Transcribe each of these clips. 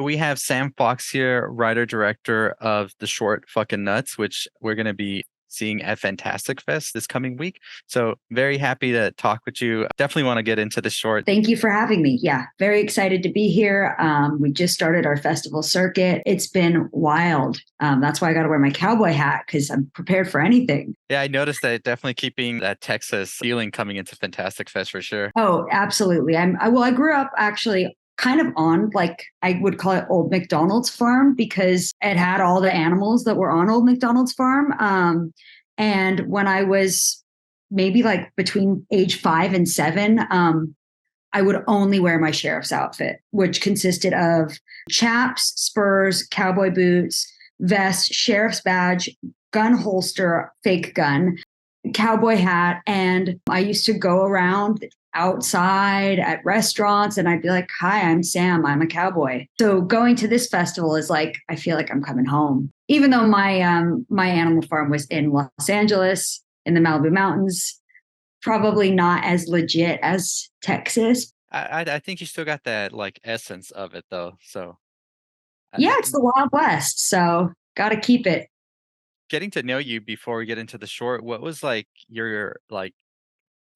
We have Sam Fox here, writer director of the short Fck'n Nuts, which we're going to be seeing at Fantastic Fest this coming week. So very happy to talk with you. Definitely want to get into the short. Thank you for having me. Yeah, very excited to be here. We just started our festival circuit. It's been wild. That's why I got to wear my cowboy hat because I'm prepared for anything. Yeah, I noticed that definitely keeping that Texas feeling coming into Fantastic Fest for sure. Oh, absolutely. I grew up actually kind of on, like, I would call it Old McDonald's farm because it had all the animals that were on Old McDonald's farm. And when I was maybe like between age 5 and 7, I would only wear my sheriff's outfit, which consisted of chaps, spurs, cowboy boots, vest, sheriff's badge, gun holster, fake gun, cowboy hat. And I used to go around outside at restaurants and I'd be like, "Hi, I'm Sam, I'm a cowboy." So going to this festival is like, I feel like I'm coming home. Even though my animal farm was in Los Angeles in the Malibu Mountains, probably not as legit as Texas. I think you still got that like essence of it though. So Yeah, I it's the Wild West, so got to keep it. getting to know you before we get into the short, what was like your like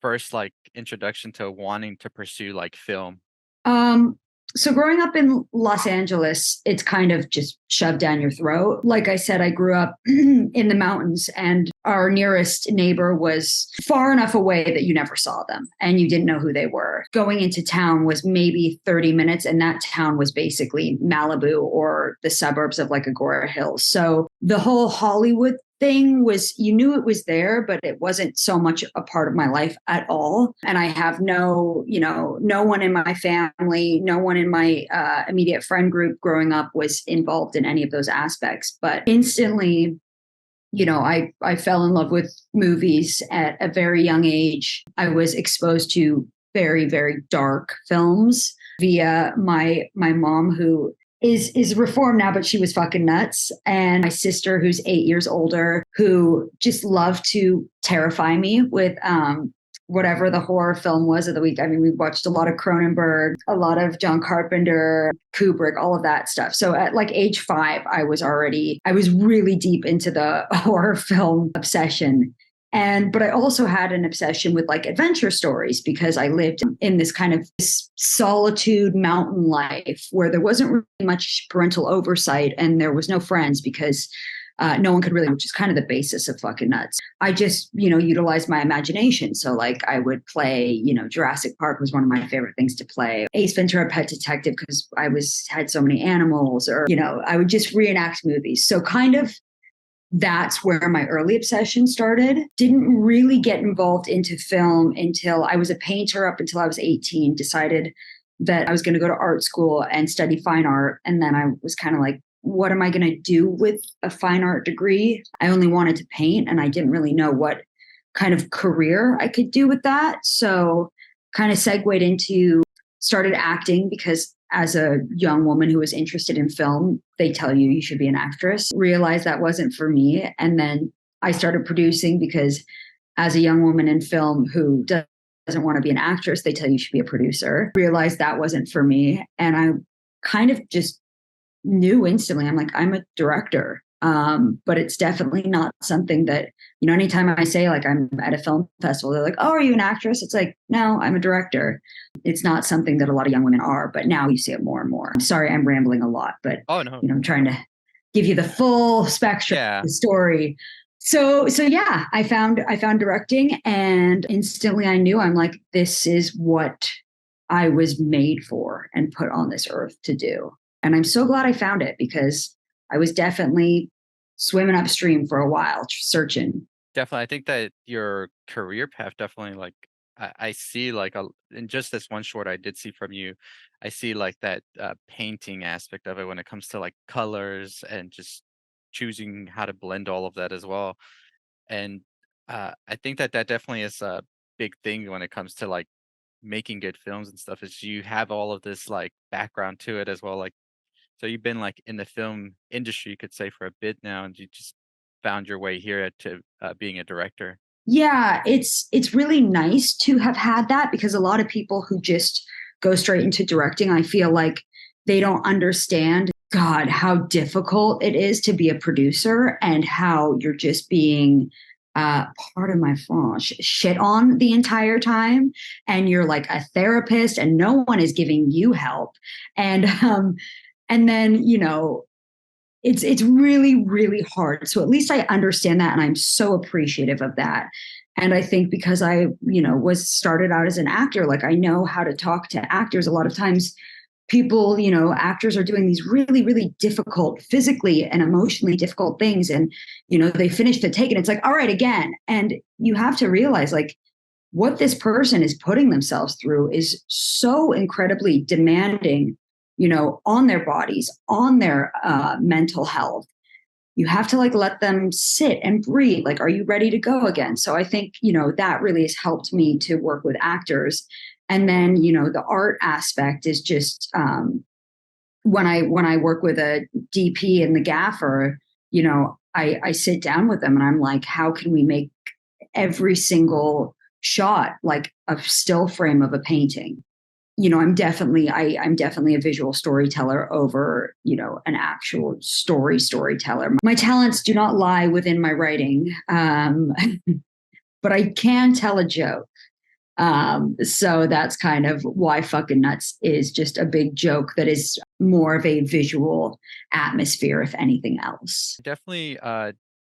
first like introduction to wanting to pursue like film? Um, so growing up in Los Angeles, it's kind of just shoved down your throat. Like I said, I grew up in the mountains and our nearest neighbor was far enough away that you never saw them and you didn't know who they were. Going into town was maybe 30 minutes and that town was basically Malibu or the suburbs of like Agora Hills. So the whole Hollywood thing was, you knew it was there, but it wasn't so much a part of my life at all. And I have no one in my family, no one in my immediate friend group growing up was involved in any of those aspects. But instantly, I fell in love with movies at a very young age. I was exposed to very, very dark films via my mom, who is reformed now, but she was fucking nuts. And my sister, who's 8 years older, who just loved to terrify me with whatever the horror film was of the week. I mean, we watched a lot of Cronenberg, a lot of John Carpenter, Kubrick, all of that stuff. So at like age 5, I was really deep into the horror film obsession. But I also had an obsession with like adventure stories because I lived in this kind of solitude mountain life where there wasn't really much parental oversight and there was no friends because no one could really, which is kind of the basis of Fck'n Nuts. I just, utilized my imagination. So like I would play, Jurassic Park was one of my favorite things to play. Ace Ventura Pet Detective because had so many animals, or, I would just reenact movies. So kind of that's where my early obsession started. Didn't really get involved into film until I was a painter up until I was 18, decided that I was going to go to art school and study fine art. And then I was kind of like, what am I going to do with a fine art degree? I only wanted to paint and I didn't really know what kind of career I could do with that. So kind of started acting because as a young woman who was interested in film, they tell you should be an actress. Realized that wasn't for me. And then I started producing because as a young woman in film who doesn't want to be an actress, they tell you should be a producer. Realized that wasn't for me. And I kind of just knew instantly, I'm like, I'm a director. But it's definitely not something that, anytime I say like I'm at a film festival, they're like, "Oh, are you an actress?" It's like, no, I'm a director. It's not something that a lot of young women are, but now you see it more and more. I'm sorry, I'm rambling a lot, but Oh no. I'm trying to give you the full spectrum of the story. So yeah, I found directing and instantly I knew, I'm like, this is what I was made for and put on this earth to do. And I'm so glad I found it because I was definitely swimming upstream for a while, searching. Definitely. I think that your career path definitely like I see like in just this one short I did see from you, I see like that painting aspect of it when it comes to like colors and just choosing how to blend all of that as well. And I think that that definitely is a big thing when it comes to like making good films and stuff, is you have all of this like background to it as well. Like, so you've been like in the film industry, you could say, for a bit now, and you just found your way here to being a director. Yeah, it's really nice to have had that because a lot of people who just go straight into directing, I feel like they don't understand, God, how difficult it is to be a producer and how you're just being, part of my French, shit on the entire time. And you're like a therapist and no one is giving you help. And then, it's really, really hard. So at least I understand that. And I'm so appreciative of that. And I think because I, was started out as an actor, like I know how to talk to actors. A lot of times people, actors are doing these really, really difficult, physically and emotionally difficult things. And, they finish the take and it's like, all right, again. And you have to realize like what this person is putting themselves through is so incredibly demanding, on their bodies, on their mental health. You have to like let them sit and breathe. Like, are you ready to go again? So I think, that really has helped me to work with actors. And then, the art aspect is just, when I work with a DP and the gaffer, I sit down with them and I'm like, how can we make every single shot like a still frame of a painting? I'm definitely a visual storyteller over, an actual storyteller. My talents do not lie within my writing, but I can tell a joke. So that's kind of why Fucking Nuts is just a big joke that is more of a visual atmosphere, if anything else. Definitely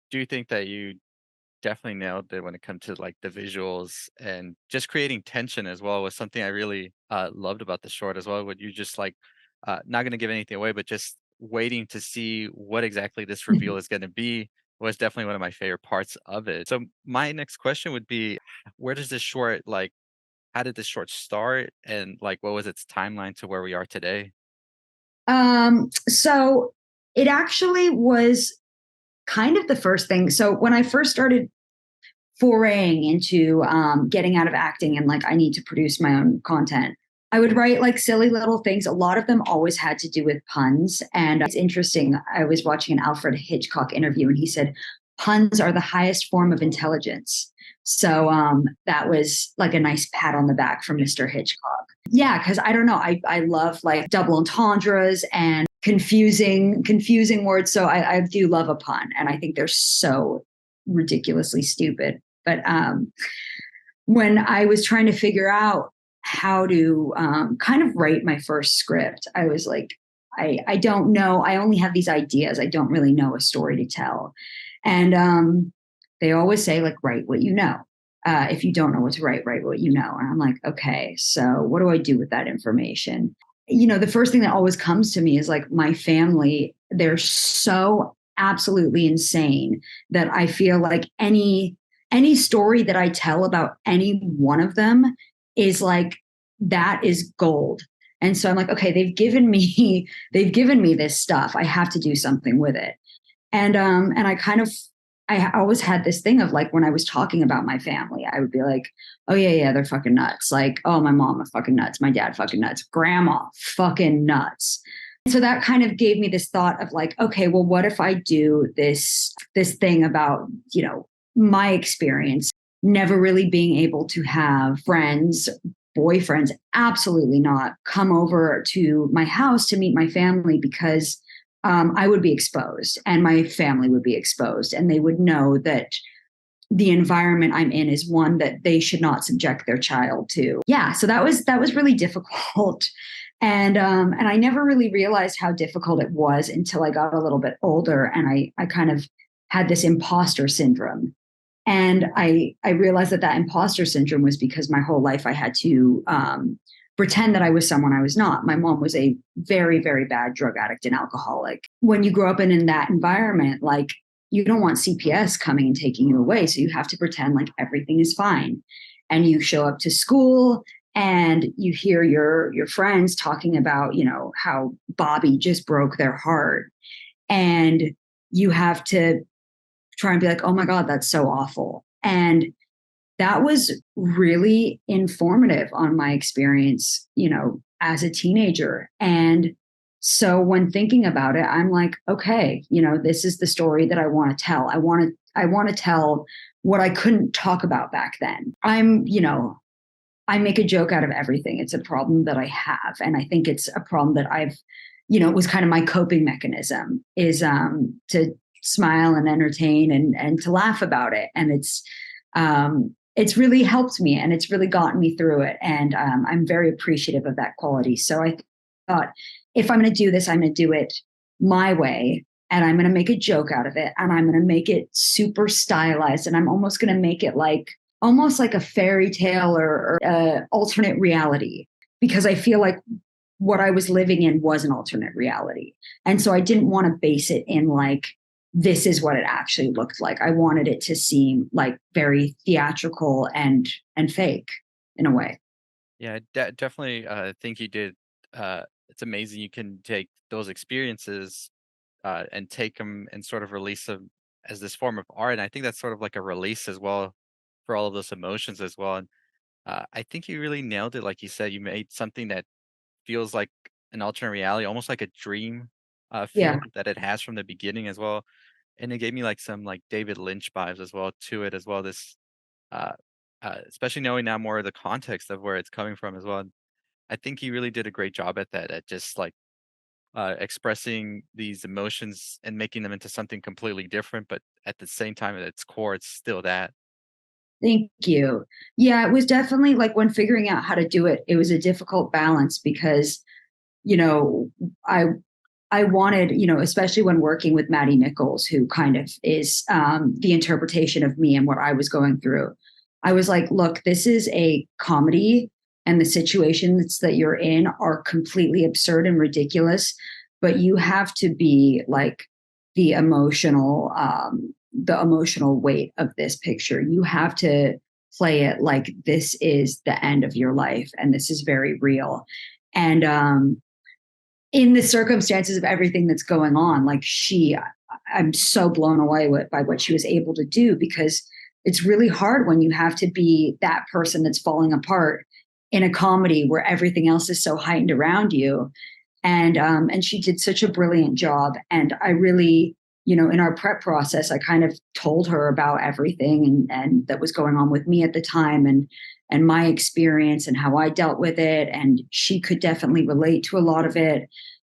do think that you definitely nailed it when it comes to like the visuals and just creating tension as well was something I really loved about the short as well. Would you just like not going to give anything away, but just waiting to see what exactly this reveal is going to be was definitely one of my favorite parts of it. So my next question would be, where does this short like? How did this short start, and like what was its timeline to where we are today? So it actually was kind of the first thing. So when I first started foraying into getting out of acting and like I need to produce my own content, I would write like silly little things. A lot of them always had to do with puns. And it's interesting. I was watching an Alfred Hitchcock interview and he said, puns are the highest form of intelligence. So that was like a nice pat on the back from Mr. Hitchcock. Yeah, because I don't know. I love like double entendres and confusing words. So I do love a pun. And I think they're so ridiculously stupid. But when I was trying to figure out how to kind of write my first script, I was like, I don't know. I only have these ideas. I don't really know a story to tell. And they always say, like, write what you know. If you don't know what to write, write what you know. And I'm like, okay, so what do I do with that information? The first thing that always comes to me is like my family, they're so absolutely insane that I feel like any story that I tell about any one of them is like that is gold. And so I'm like, okay, they've given me this stuff. I have to do something with it. And I always had this thing of like when I was talking about my family, I would be like, oh yeah, they're fucking nuts. Like, oh, my mom a fucking nuts, my dad fucking nuts, grandma fucking nuts. So that kind of gave me this thought of like, okay, well, what if I do this thing about, my experience, never really being able to have friends, boyfriends, absolutely not, come over to my house to meet my family because I would be exposed and my family would be exposed and they would know that the environment I'm in is one that they should not subject their child to. Yeah, so that was really difficult. And I never really realized how difficult it was until I got a little bit older and I kind of had this imposter syndrome. And I realized that imposter syndrome was because my whole life I had to pretend that I was someone I was not. My mom was a very, very bad drug addict and alcoholic. When you grow up in that environment, like you don't want CPS coming and taking you away. So you have to pretend like everything is fine. And you show up to school and you hear your friends talking about, how Bobby just broke their heart. And you have to try and be like, oh my God, that's so awful. And that was really informative on my experience, as a teenager. And so when thinking about it, I'm like, okay, this is the story that I want to tell. I want to tell what I couldn't talk about back then. I make a joke out of everything. It's a problem that I have. And I think it's a problem that I've it was kind of my coping mechanism is to smile and entertain and to laugh about it. And it's really helped me and it's really gotten me through it. And I'm very appreciative of that quality. So I thought, if I'm going to do this, I'm going to do it my way. And I'm going to make a joke out of it. And I'm going to make it super stylized. And I'm almost going to make it like almost like a fairy tale or alternate reality, because I feel like what I was living in was an alternate reality. And so I didn't want to base it in like, this is what it actually looked like. I wanted it to seem like very theatrical and fake in a way. Yeah, definitely think you did. It's amazing you can take those experiences and take them and sort of release them as this form of art. And I think that's sort of like a release as well for all of those emotions as well. And I think you really nailed it. Like you said, you made something that feels like an alternate reality, almost like a dream Yeah. feel that it has from the beginning as well. And it gave me like some like David Lynch vibes as well to it as well. This, uh, especially knowing now more of the context of where it's coming from as well. And I think he really did a great job at that, at just like expressing these emotions and making them into something completely different, but at the same time, at its core, it's still that. Thank you. Yeah, it was definitely like when figuring out how to do it, it was a difficult balance because, you know, I I wanted, especially when working with Maddie Nichols, who kind of is the interpretation of me and what I was going through. I was like, look, this is a comedy, and the situations that you're in are completely absurd and ridiculous, but you have to be like the emotional, the emotional weight of this picture. You have to play it like this is the end of your life, and this is very real. And in the circumstances of everything that's going on, like I'm so blown away by what she was able to do, because it's really hard when you have to be that person that's falling apart in a comedy where everything else is so heightened around you. And she did such a brilliant job. And I really, in our prep process, I kind of told her about everything and that was going on with me at the time, and my experience and how I dealt with it. And she could definitely relate to a lot of it.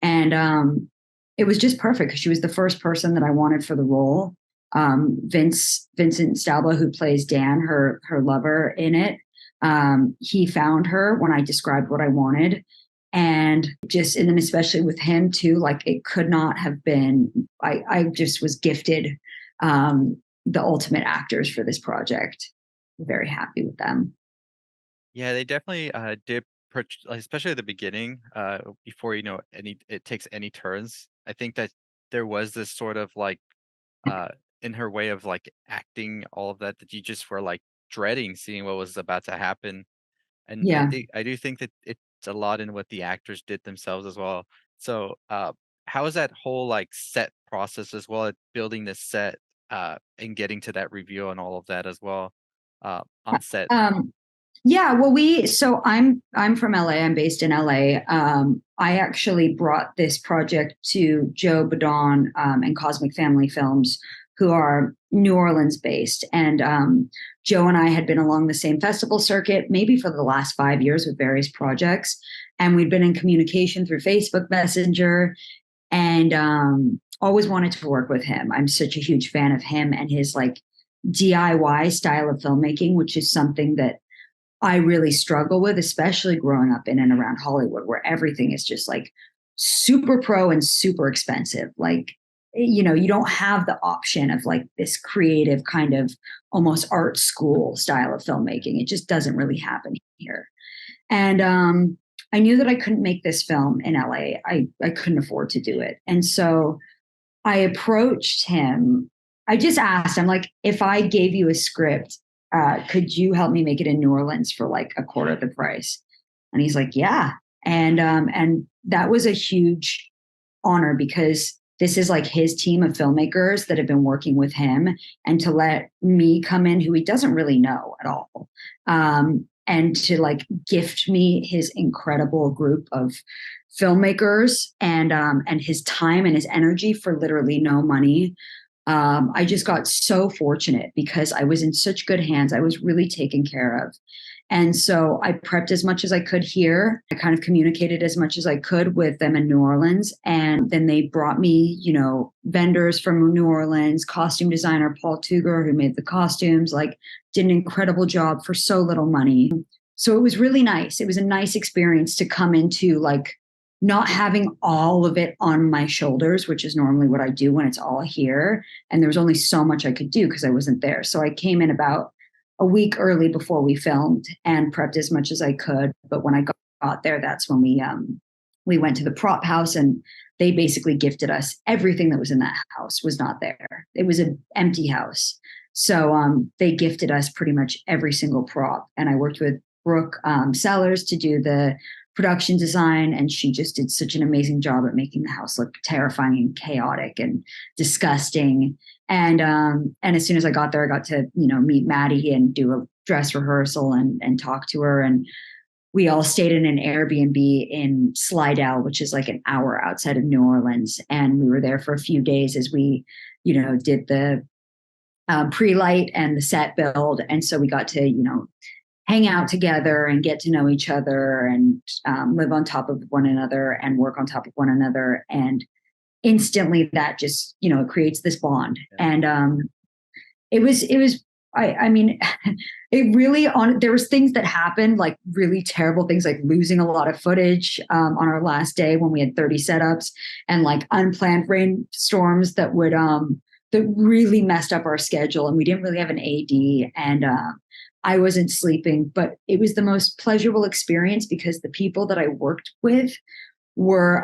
And it was just perfect because she was the first person that I wanted for the role. Vincent Stalba, who plays Dan, her lover in it, he found her when I described what I wanted. And then especially with him too, like it could not have been, I just was gifted the ultimate actors for this project. Very happy with them. Yeah, they definitely did, like, especially at the beginning, before it takes any turns. I think that there was this sort of like uh, in her way of like acting all of that, that you just were like dreading seeing what was about to happen. And Yeah. I do think that it's a lot in what the actors did themselves as well. So, how is that whole like set process as well, at building this set, and getting to that reveal and all of that as well, on set? Um, yeah, well, so I'm from LA. I'm based in LA. I actually brought this project to Joe Badon and Cosmic Family Films, who are New Orleans based. And Joe and I had been along the same festival circuit maybe for the last 5 years with various projects, and we'd been in communication through Facebook Messenger, and always wanted to work with him. I'm such a huge fan of him and his like DIY style of filmmaking, which is something that I really struggle with, especially growing up in and around Hollywood, where everything is just like super pro and super expensive. Like, you don't have the option of like this creative kind of almost art school style of filmmaking. It just doesn't really happen here. And I knew that I couldn't make this film in LA. I couldn't afford to do it. And so I approached him. I just asked him, like, if I gave you a script, could you help me make it in New Orleans for like a quarter of the price? And he's like, yeah. And that was a huge honor, because this is like his team of filmmakers that have been working with him, and to let me come in, who he doesn't really know at all, and to like gift me his incredible group of filmmakers and his time and his energy for literally no money. I just got so fortunate because I was in such good hands. I was really taken care of. And so I prepped as much as I could here. I kind of communicated as much as I could with them in New Orleans. And then they brought me, vendors from New Orleans, costume designer Paul Tuger, who made the costumes, like did an incredible job for so little money. So it was really nice. It was a nice experience to come into like not having all of it on my shoulders, which is normally what I do when it's all here. And there was only so much I could do because I wasn't there. So I came in about a week early before we filmed and prepped as much as I could. But when I got there, that's when we went to the prop house, and they basically gifted us everything that was in that house was not there. It was an empty house. So they gifted us pretty much every single prop. And I worked with Brooke Sellers to do the production design, and she just did such an amazing job at making the house look terrifying and chaotic and disgusting. And as soon as I got there, I got to meet Maddie and do a dress rehearsal and talk to her. And we all stayed in an Airbnb in Slidell, which is like an hour outside of New Orleans, and we were there for a few days as we did the pre-light and the set build. And so we got to hang out together and get to know each other and live on top of one another and work on top of one another. And instantly that just, it creates this bond. Yeah. And I mean, it really there was things that happened, like really terrible things, like losing a lot of footage on our last day when we had 30 setups, and like unplanned rainstorms that really messed up our schedule. And we didn't really have an AD, and I wasn't sleeping, but it was the most pleasurable experience because the people that I worked with were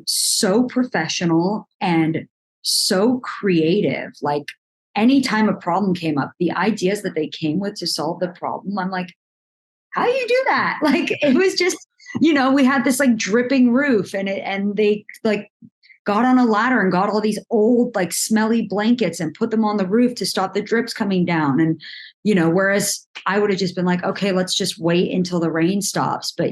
so professional and so creative. Like anytime a problem came up, the ideas that they came with to solve the problem, I'm like, how do you do that? Like it was just, we had this like dripping roof, and they like got on a ladder and got all these old like smelly blankets and put them on the roof to stop the drips coming down. And whereas I would have just been like, okay, let's just wait until the rain stops. But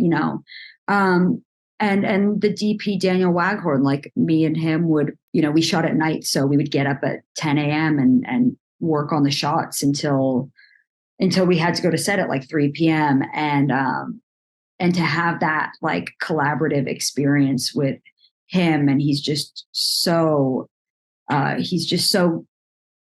and the DP Daniel Waghorn, like me and him would, we shot at night, so we would get up at 10 a.m. and work on the shots until we had to go to set at like 3 p.m. And to have that like collaborative experience with him, and he's just so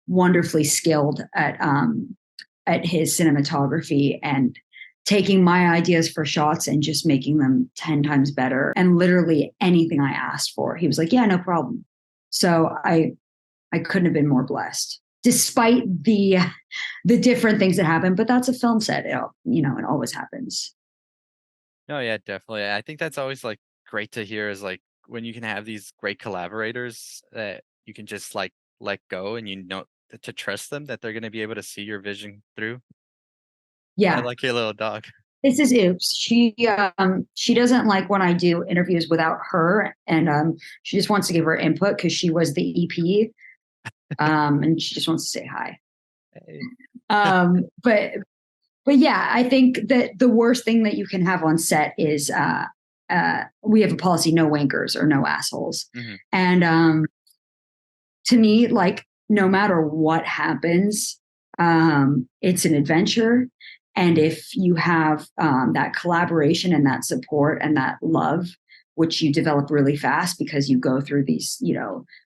wonderfully skilled at his cinematography and taking my ideas for shots and just making them 10 times better. And literally anything I asked for, he was like, yeah, no problem. So I couldn't have been more blessed, despite the different things that happen. But that's a film set. It always happens. No, yeah, definitely. I think that's always like great to hear is like when you can have these great collaborators that you can just like let go and to trust them that they're going to be able to see your vision through. I Yeah. like your little dog. This is Oops. She doesn't like when I do interviews without her, and she just wants to give her input because she was the EP, and she just wants to say hi. Hey. But yeah, I think that the worst thing that you can have on set is we have a policy: no wankers or no assholes. Mhm. And to me, like no matter what happens, it's an adventure. And if you have that collaboration and that support and that love, which you develop really fast because you go through these,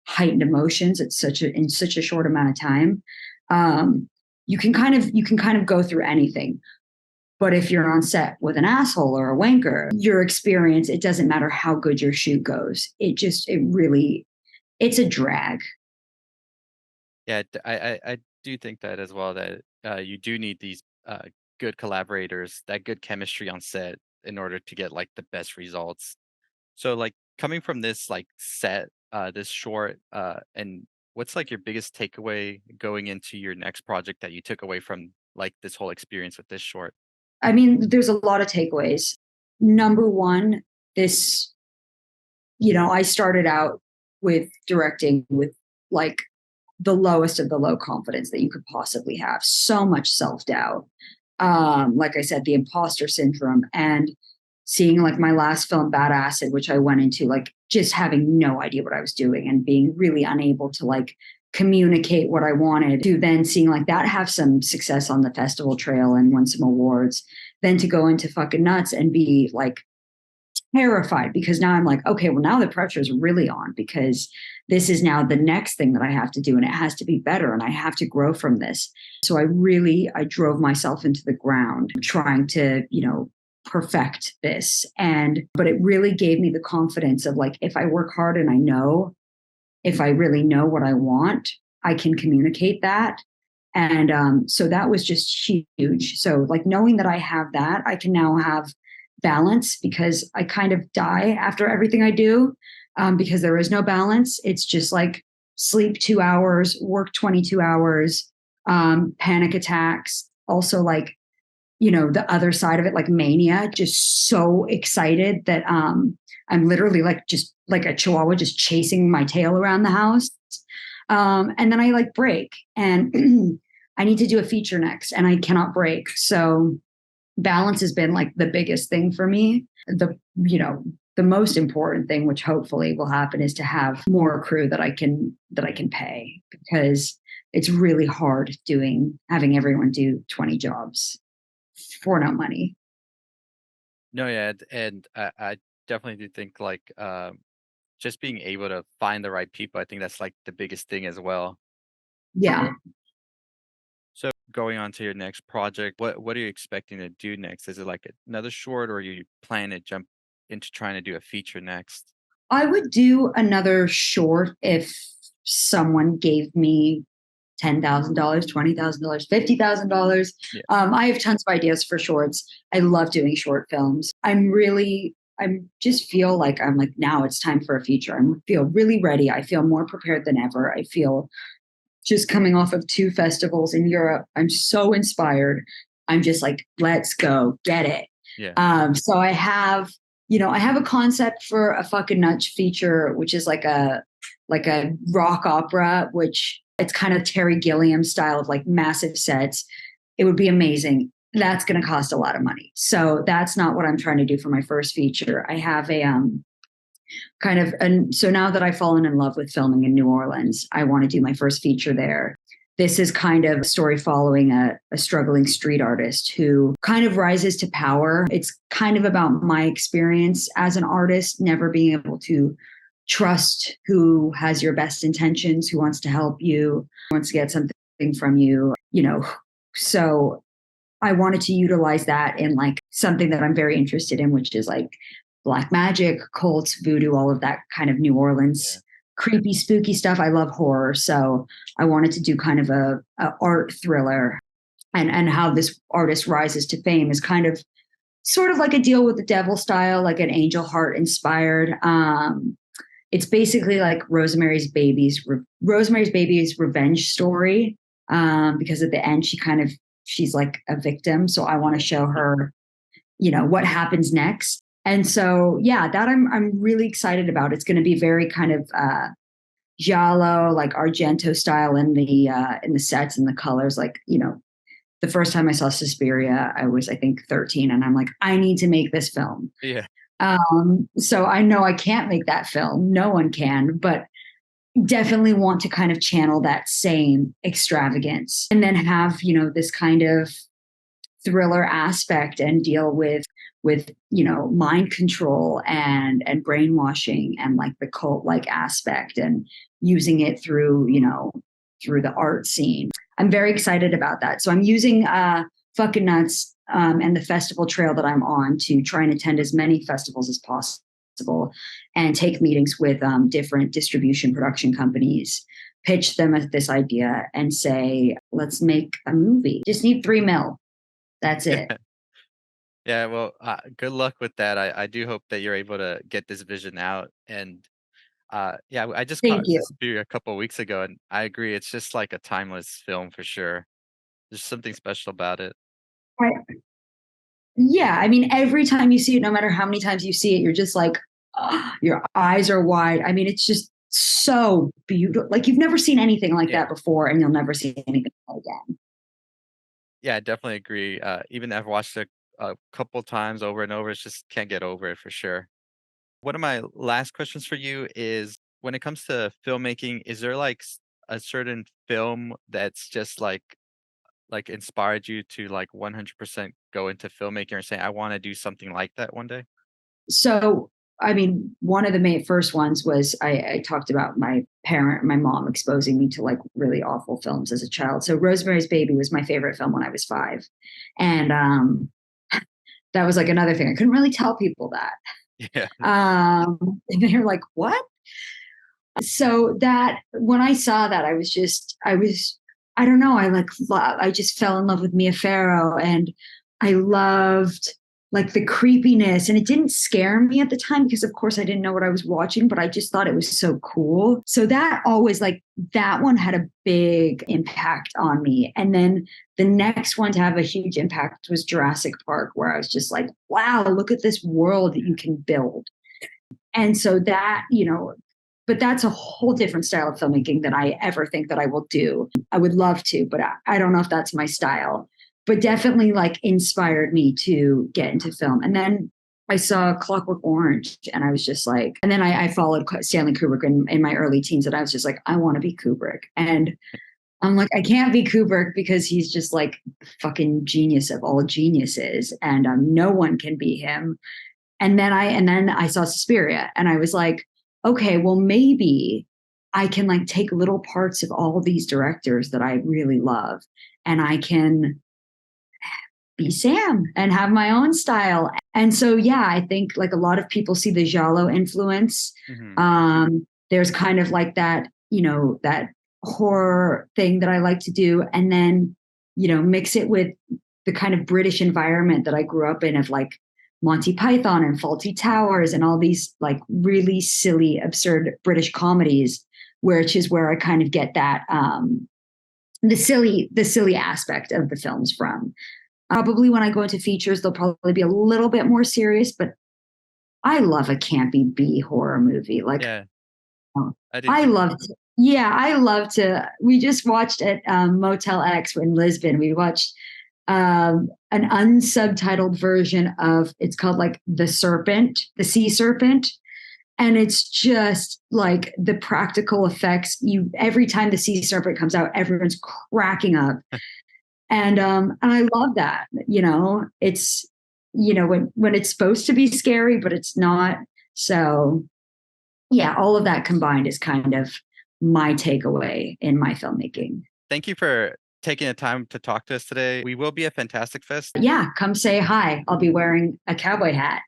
heightened emotions in such a short amount of time, you can kind of go through anything. But if you're on set with an asshole or a wanker, your experience, it doesn't matter how good your shoot goes. It's a drag. Yeah, I do think that as well, that you do need these good collaborators, that good chemistry on set in order to get like the best results. So like coming from this like set, this short, and what's like your biggest takeaway going into your next project that you took away from like this whole experience with this short? I mean, there's a lot of takeaways. Number one, this, I started out with directing with like the lowest of the low confidence that you could possibly have. So much self-doubt. Like I said, the imposter syndrome, and seeing like my last film, Bad Acid, which I went into like just having no idea what I was doing and being really unable to like communicate what I wanted, to then seeing like that have some success on the festival trail and won some awards. than to go into Fck'n Nuts and be like terrified, because now I'm like, okay, well, now the pressure is really on, because this is now the next thing that I have to do, and it has to be better, and I have to grow from this. So I drove myself into the ground trying to, perfect this. But it really gave me the confidence of like, if I work hard and if I really know what I want, I can communicate that. And so that was just huge. So, like, knowing that I have that, I can now have balance, because I kind of die after everything I do, because there is no balance. It's just like sleep 2 hours, work 22 hours, panic attacks. Also, like, the other side of it, like mania, just so excited that I'm literally like just like a chihuahua just chasing my tail around the house. And then I like break, and I need to do a feature next and I cannot break. So balance has been like the biggest thing for me. The most important thing, which hopefully will happen, is to have more crew that I can pay, because it's really hard having everyone do 20 jobs for no money. No, yeah, and I definitely do think like just being able to find the right people, I think that's like the biggest thing as well. Yeah. So going on to your next project, what are you expecting to do next? Is it like another short, or are you plan to jump into trying to do a feature next? I would do another short if someone gave me $10,000, $20,000, $50,000. Yeah, I have tons of ideas for shorts. I love doing short films. I'm just feel like I'm like, now it's time for a feature. I feel really ready. I feel more prepared than ever. I feel just coming off of 2 festivals in Europe. I'm so inspired. I'm just like, let's go get it. yeah, So I have a concept for a Fck'n Nuts feature, which is like a rock opera, which it's kind of Terry Gilliam style of like massive sets. It would be amazing. That's going to cost a lot of money. So that's not what I'm trying to do for my first feature. I have a kind of, and so now that I've fallen in love with filming in New Orleans, I want to do my first feature there. This is kind of a story following a struggling street artist who kind of rises to power. It's kind of about my experience as an artist, never being able to trust who has your best intentions, who wants to help you, wants to get something from you. So I wanted to utilize that in like something that I'm very interested in, which is like black magic, cults, voodoo, all of that kind of New yeah, Orleans creepy, spooky stuff. I love horror, so I wanted to do kind of a art thriller, and how this artist rises to fame is kind of sort of like a deal with the devil style, like an Angel Heart inspired. It's basically like Rosemary's Baby's revenge story, because at the end she's like a victim. So I want to yeah. show her, what happens next. And so yeah, that I'm really excited about. It's going to be very kind of giallo, like Argento style in the sets and the colors. Like, the first time I saw Suspiria, I was, I think, 13, and I'm like, I need to make this film. Yeah. So I know I can't make that film. No one can, but definitely want to kind of channel that same extravagance, and then have, this kind of thriller aspect, and deal with mind control and brainwashing, and like the cult like aspect, and using it through the art scene. I'm very excited about that. So I'm using Fck'n Nuts, and the festival trail that I'm on, to try and attend as many festivals as possible, and take meetings with different distribution production companies, pitch them this idea, and say, let's make a movie. Just need 3 mil. That's it. Yeah, well, good luck with that. I do hope that you're able to get this vision out. And yeah, I just Thank caught you. Suspiria a couple weeks ago, and I agree. It's just like a timeless film for sure. There's something special about it. I, yeah, I mean, every time you see it, no matter how many times you see it, you're just like, your eyes are wide. I mean, it's just so beautiful. Like, you've never seen anything like Yeah, that before, and you'll never see anything again. yeah, I definitely agree. Even I've watched it a couple times over and over. It's just can't get over it for sure. One of my last questions for you is when it comes to filmmaking, is there like a certain film that's just like like, inspired you to, like, 100% go into filmmaking or say, "I wanna do something like that one day?" So, I mean, one of the first ones was I talked about my mom exposing me to like really awful films as a child. So Rosemary's Baby was my favorite film when I was 5. And that was like another thing. I couldn't really tell people that. Yeah. And they're like, what? So that when I saw that, I don't know, I just fell in love with Mia Farrow, and I loved like the creepiness, and it didn't scare me at the time because of course I didn't know what I was watching, but I just thought it was so cool. So that always like that one had a big impact on me. And then the next one to have a huge impact was Jurassic Park, where I was just like, wow, look at this world that you can build. And so that, but that's a whole different style of filmmaking than I ever think that I will do. I would love to, but I don't know if that's my style. But definitely like inspired me to get into film. And then I saw Clockwork Orange, and I was just like, and then I followed Stanley Kubrick in my early teens, and I was just like, I want to be Kubrick. And I'm like, I can't be Kubrick because he's just like fucking genius of all geniuses, and no one can be him. And then I saw Suspiria, and I was like, okay, well maybe I can like take little parts of all these directors that I really love, and I can be Sam and have my own style. And so yeah, I think like a lot of people see the giallo influence. Mhm. There's kind of like that, that horror thing that I like to do, and then mix it with the kind of British environment that I grew up in, of like Monty Python and Faulty Towers and all these like really silly, absurd British comedies, which is where I kind of get that the silly aspect of the films from. Probably when I go into features, they'll probably be a little bit more serious, but I love a campy B horror movie. Like, Yeah, oh, I do I too. love to, yeah, I love to. We just watched at Motel X in Lisbon. We watched an unsubtitled version of, it's called like The Serpent, The Sea Serpent. And it's just like the practical effects. Every time the sea serpent comes out, everyone's cracking up, and I love that. It's when it's supposed to be scary, but it's not. So yeah, all of that combined is kind of my takeaway in my filmmaking. Thank you for taking the time to talk to us today. We will be at Fantastic Fest. Yeah, come say hi. I'll be wearing a cowboy hat.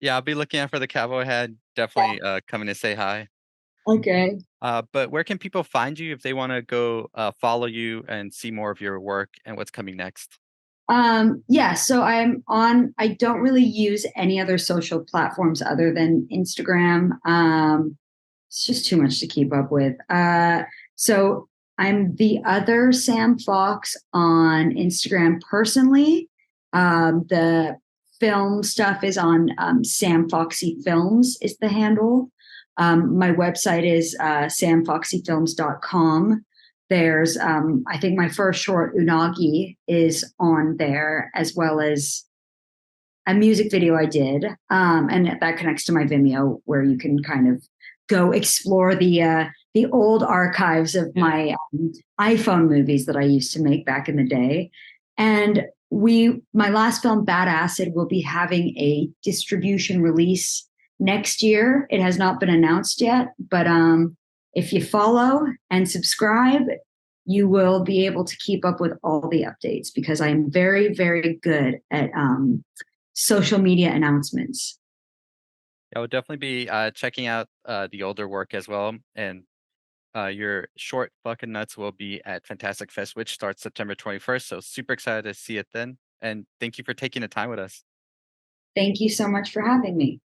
Yeah, I'll be looking out for the cowboy hat. Definitely, coming to say hi. Okay. But where can people find you if they wanna go, follow you and see more of your work and what's coming next? Yeah, so I don't really use any other social platforms other than Instagram. It's just too much to keep up with. So I'm the other Sam Fox on Instagram personally. The film stuff is on Sam Foxy Films is the handle. My website is samfoxyfilms.com. There's, I think my first short, Unagi, is on there, as well as a music video I did. And that connects to my Vimeo, where you can kind of go explore the old archives of Yeah. my iPhone movies that I used to make back in the day. And my last film, Bad Acid, will be having a distribution release next year. It has not been announced yet, but if you follow and subscribe, you will be able to keep up with all the updates, because I am very, very good at social media announcements. I would definitely be, checking out, the older work as well, and, your short Fck'n Nuts will be at Fantastic Fest, which starts September 21st, so super excited to see it then, and thank you for taking the time with us. Thank you so much for having me.